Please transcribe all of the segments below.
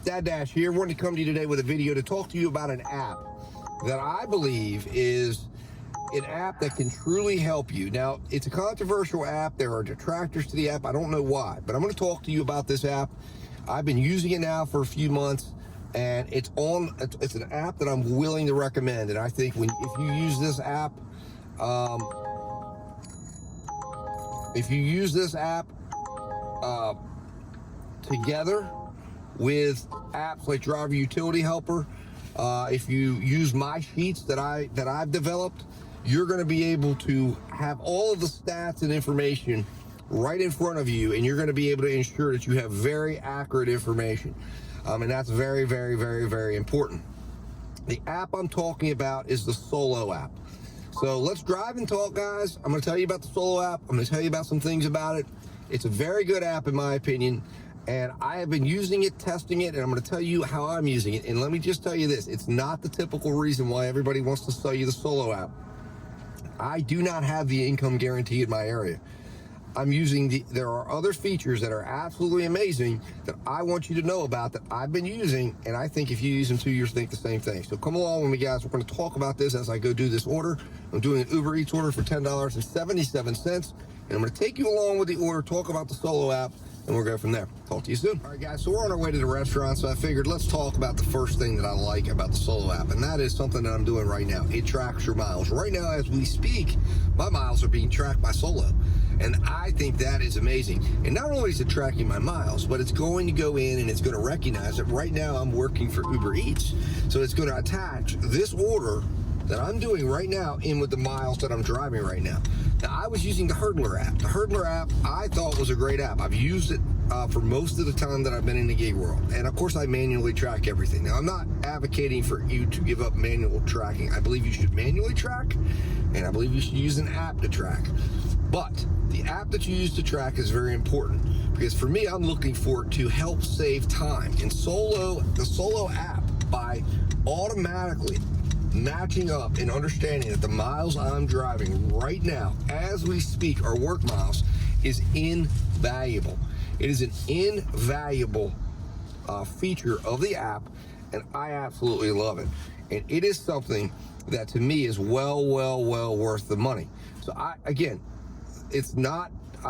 Dad Dash here. Wanted to come to you today with a video to talk to you about an app that I believe is an app that can truly help you. Now, it's a controversial app. There are detractors to the app. I don't know why, but I'm going to talk to you about this app. I've been using it now for a few months, and it's an app that I'm willing to recommend. And I think if you use this app, together with apps like Driver Utility Helper, if you use my sheets that I've developed, you're going to be able to have all of the stats and information right in front of you, and you're going to be able to ensure that you have very accurate information. And that's very, very, very, very important. The app I'm talking about is the Solo app. So let's drive and talk, guys. I'm going to tell you about the Solo app. I'm going to tell you about some things about it. It's a very good app in my opinion, and I have been using it, testing it, and I'm going to tell you how I'm using it. And let me just tell you this. It's not the typical reason why everybody wants to sell you the Solo app. I do not have the income guarantee in my area. There are other features that are absolutely amazing that I want you to know about that I've been using, and I think if you use them too, you'll think the same thing. So come along with me, guys. We're going to talk about this as I go do this order. I'm doing an Uber Eats order for $10.77, and I'm going to take you along with the order, talk about the Solo app, and we'll go from there. Talk to you soon. All right, guys, so we're on our way to the restaurant, so I figured let's talk about the first thing that I like about the Solo app, and that is something that I'm doing right now. It tracks your miles. Right now, as we speak, my miles are being tracked by Solo, and I think that is amazing. And not only is it tracking my miles, but it's going to go in and it's going to recognize that right now I'm working for Uber Eats, so it's going to attach this order that I'm doing right now in with the miles that I'm driving right now. Now, I was using the Hurdler app. The Hurdler app I thought was a great app. I've used it for most of the time that I've been in the gig world. And of course I manually track everything. Now, I'm not advocating for you to give up manual tracking. I believe you should manually track, and I believe you should use an app to track. But the app that you use to track is very important, because for me, I'm looking for it to help save time. And the Solo app, by automatically matching up and understanding that the miles I'm driving right now as we speak are work miles, is invaluable. It is an invaluable feature of the app, and I absolutely love it. And it is something that to me is well worth the money. So I'm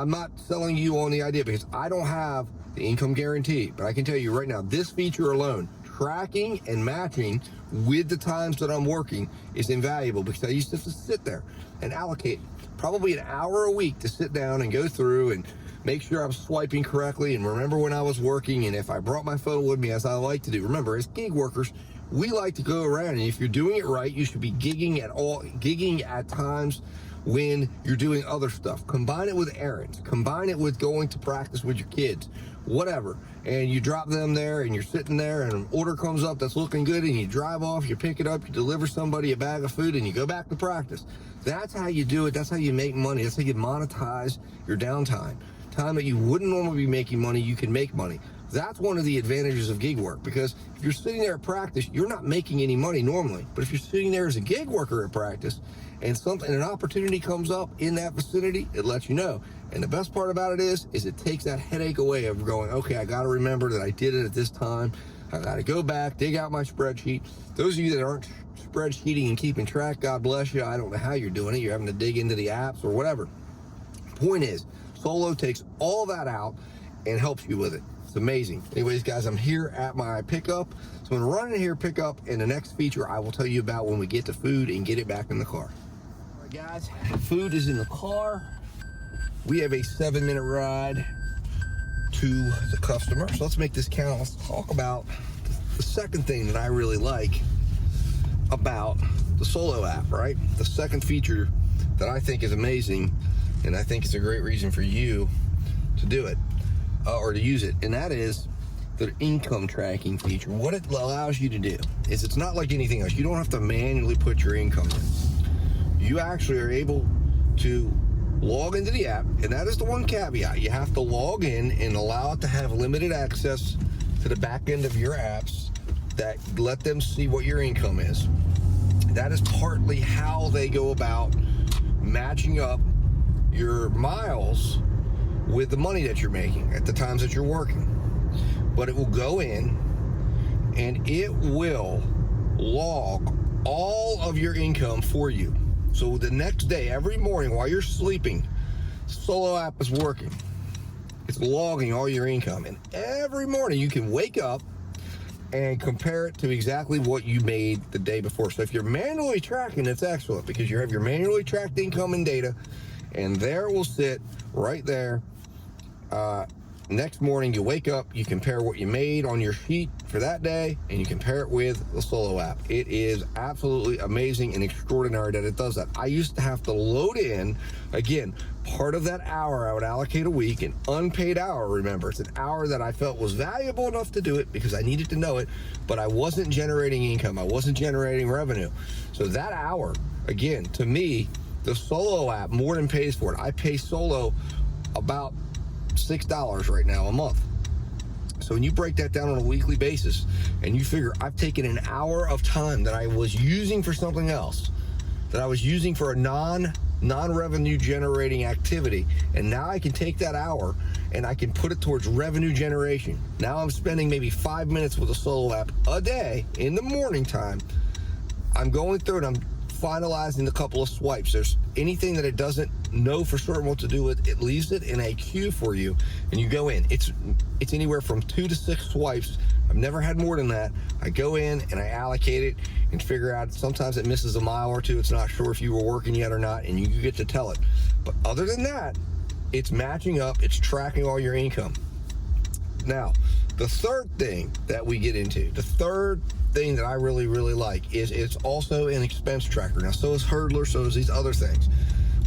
not selling you on the idea, because I don't have the income guarantee, but I can tell you right now, this feature alone, tracking and matching with the times that I'm working, is invaluable, because I used to sit there and allocate probably an hour a week to sit down and go through and make sure I'm swiping correctly and remember when I was working, and if I brought my phone with me, as I like to do. Remember, as gig workers, we like to go around, and if you're doing it right, you should be gigging at times when you're doing other stuff. Combine it with errands, combine it with going to practice with your kids, whatever, and you drop them there and you're sitting there and an order comes up that's looking good, and you drive off, you pick it up, you deliver somebody a bag of food, and you go back to practice. That's how you do it. That's how you make money. That's how you monetize your downtime. Time that you wouldn't normally be making money, you can make money. That's one of the advantages of gig work, because if you're sitting there at practice, you're not making any money normally. But if you're sitting there as a gig worker at practice, and an opportunity comes up in that vicinity, it lets you know. And the best part about it is it takes that headache away of going, okay, I got to remember that I did it at this time. I got to go back, dig out my spreadsheet. Those of you that aren't spreadsheeting and keeping track, God bless you. I don't know how you're doing it. You're having to dig into the apps or whatever. Point is, Solo takes all that out and helps you with it. It's amazing. Anyways, guys, I'm here at my pickup. So I'm going to run in here, pick up, and the next feature I will tell you about when we get to food and get it back in the car. All right, guys, food is in the car. We have a 7-minute ride to the customer. So let's make this count. Let's talk about the second thing that I really like about the Solo app, right? The second feature that I think is amazing, and I think it's a great reason for you to do it, or to use it, and that is the income tracking feature. What it allows you to do is, it's not like anything else. You don't have to manually put your income in. You actually are able to log into the app, and that is the one caveat. You have to log in and allow it to have limited access to the back end of your apps that let them see what your income is. That is partly how they go about matching up your miles with the money that you're making at the times that you're working. But it will go in and it will log all of your income for you. So the next day, every morning while you're sleeping, Solo app is working. It's logging all your income, and every morning you can wake up and compare it to exactly what you made the day before. So if you're manually tracking, it's excellent because you have your manually tracked income and data, and there it will sit right there. Next morning you wake up, you compare what you made on your sheet for that day, and you compare it with the Solo app. It is absolutely amazing and extraordinary that it does that. I used to have to load in, again, part of that hour I would allocate a week, an unpaid hour, remember. It's an hour that I felt was valuable enough to do it because I needed to know it, but I wasn't generating income. I wasn't generating revenue. So that hour, again, to me, the Solo app more than pays for it. I pay Solo about $6 right now a month. So when you break that down on a weekly basis and you figure I've taken an hour of time that I was using for something else, that I was using for a non-revenue generating activity, and now I can take that hour and I can put it towards revenue generation. Now I'm spending maybe 5 minutes with a Solo app a day in the morning time. I'm going through it, I'm finalizing a couple of swipes. There's anything that it doesn't know for certain what to do with, it leaves it in a queue for you, and you go in. It's anywhere from 2 to 6 swipes. I've never had more than that. I go in and I allocate it and figure out, sometimes it misses a mile or two. It's not sure if you were working yet or not, and you get to tell it. But other than that, it's matching up, it's tracking all your income. Now, the third thing that we get into, the third thing that I really, really like is it's also an expense tracker. Now, so is Hurdler, so is these other things.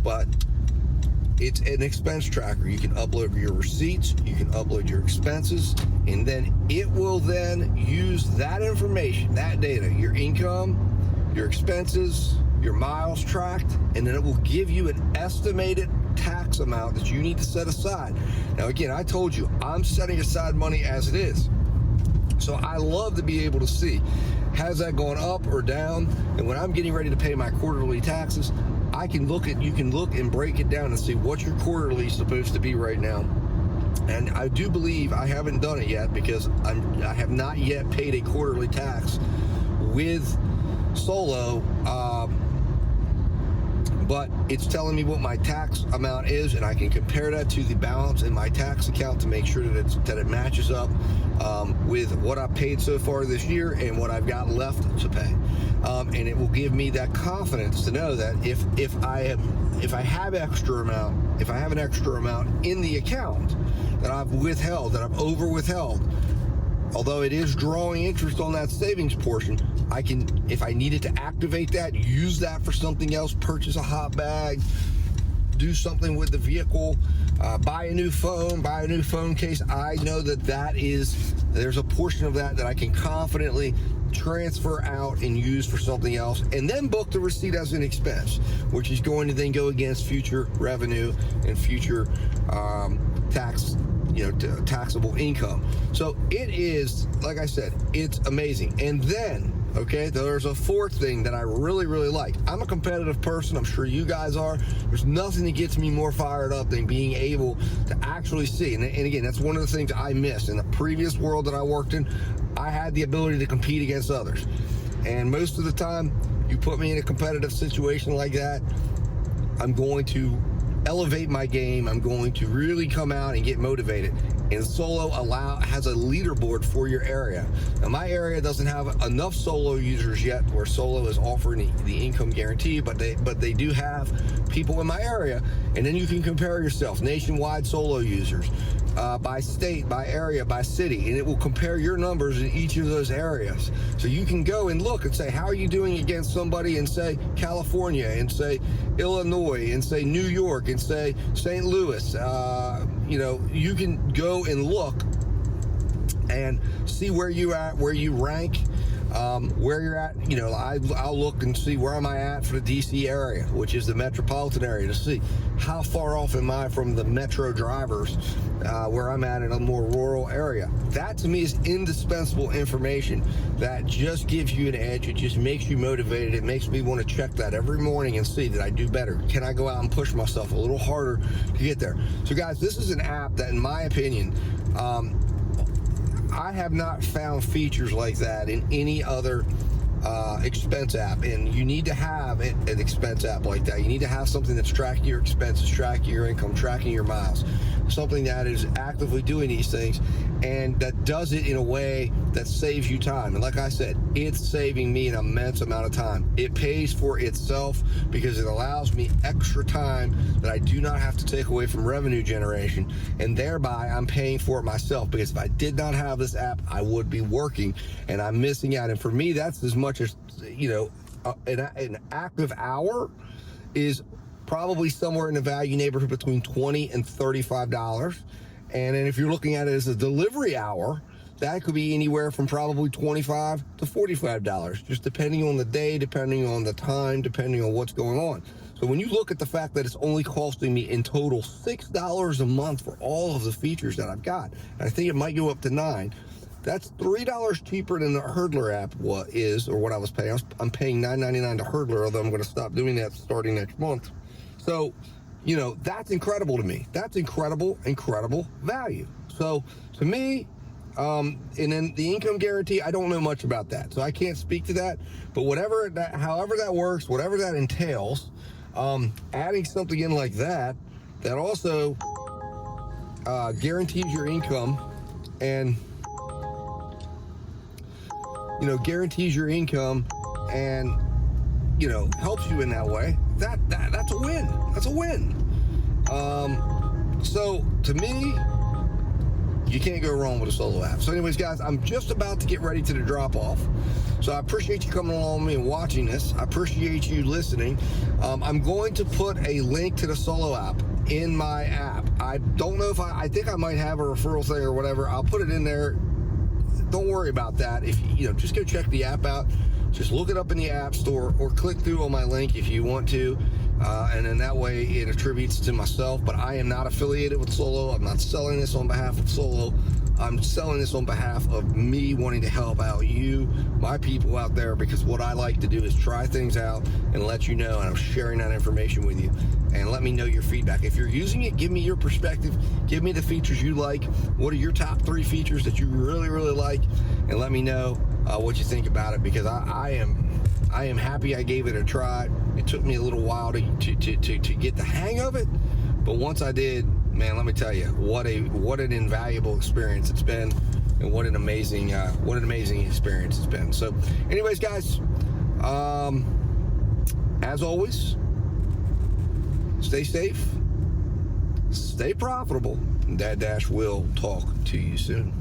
But it's an expense tracker. You can upload your receipts, you can upload your expenses, and then it will then use that information, that data, your income, your expenses, your miles tracked, and then it will give you an estimated tax amount that you need to set aside. Now, again, I told you, I'm setting aside money as it is. So I love to be able to see, has that gone up or down? And when I'm getting ready to pay my quarterly taxes, you can look and break it down and see what your quarterly is supposed to be right now. And I do believe, I haven't done it yet because I have not yet paid a quarterly tax with Solo, but it's telling me what my tax amount is, and I can compare that to the balance in my tax account to make sure that it matches up with what I've paid so far this year and what I've got left to pay. And it will give me that confidence to know that if I have an extra amount in the account that I've withheld, that I've over withheld, although it is drawing interest on that savings portion, I can, if I needed to activate that, use that for something else, purchase a hot bag, do something with the vehicle, buy a new phone case. I know that there's a portion of that I can confidently transfer out and use for something else, and then book the receipt as an expense, which is going to then go against future revenue and future taxable income. So it is, like I said, it's amazing. And then, okay, there's a fourth thing that I really, really like. I'm a competitive person. I'm sure you guys are. There's nothing that gets me more fired up than being able to actually see. And again, that's one of the things I missed. In the previous world that I worked in, I had the ability to compete against others. And most of the time, you put me in a competitive situation like that, I'm going to elevate my game. I'm going to really come out and get motivated. And Solo has a leaderboard for your area. Now, my area doesn't have enough Solo users yet where Solo is offering the income guarantee, but they do have people in my area. And then you can compare yourself, nationwide Solo users, by state, by area, by city, and it will compare your numbers in each of those areas. So you can go and look and say, how are you doing against somebody in, say, California, and say Illinois, and say New York, and say St. Louis. You can go and look and see where you're at, where you rank, where you're at. I'll look and see where am I at for the DC area, which is the metropolitan area, to see how far off am I from the metro drivers, where I'm at in a more rural area. That to me is indispensable information that just gives you an edge. It just makes you motivated. It makes me want to check that every morning and see that I do better. Can I go out and push myself a little harder to get there? So guys, this is an app that, in my opinion, I have not found features like that in any other expense app, and you need to have an expense app like that. You need to have something that's tracking your expenses, tracking your income, tracking your miles, something that is actively doing these things and that does it in a way that saves you time. And like I said, it's saving me an immense amount of time. It pays for itself because it allows me extra time that I do not have to take away from revenue generation, and thereby I'm paying for it myself, because if I did not have this app, I would be working and I'm missing out. And for me, that's as much as, you know, an active hour is probably somewhere in the value neighborhood between $20 and $35. And then if you're looking at it as a delivery hour, that could be anywhere from probably $25 to $45, just depending on the day, depending on the time, depending on what's going on. So when you look at the fact that it's only costing me in total $6 a month for all of the features that I've got, and I think it might go up to $9, that's $3 cheaper than the Hurdler app is, or what I was paying. I'm paying $9.99 to Hurdler, although I'm going to stop doing that starting next month. So, you know, that's incredible to me. That's incredible value. So to me, and then the income guarantee, I don't know much about that, so I can't speak to that. But however that works, whatever that entails, adding something in like that also guarantees your income, and guarantees your income, and helps you in that way. That's a win. That's a win. So to me, you can't go wrong with a solo app. So anyways, guys, I'm just about to get ready to the drop off. So I appreciate you coming along with me and watching this. I appreciate you listening. I'm going to put a link to the solo app in my app. I don't know if I think I might have a referral thing or whatever. I'll put it in there. Don't worry about that. If just go check the app out. Just look it up in the App Store or click through on my link if you want to. And then that way it attributes to myself. But I am not affiliated with Solo. I'm not selling this on behalf of Solo. I'm selling this on behalf of me wanting to help out you, my people out there, because what I like to do is try things out and let you know, and I'm sharing that information with you. And let me know your feedback. If you're using it, give me your perspective. Give me the features you like. What are your top 3 features that you really, really like? And let me know what you think about it, because I am happy I gave it a try. It took me a little while to get the hang of it, but once I did, man, let me tell you, what an invaluable experience it's been, and what an amazing experience it's been. So, anyways, guys, as always, stay safe, stay profitable. Dad Dash will talk to you soon.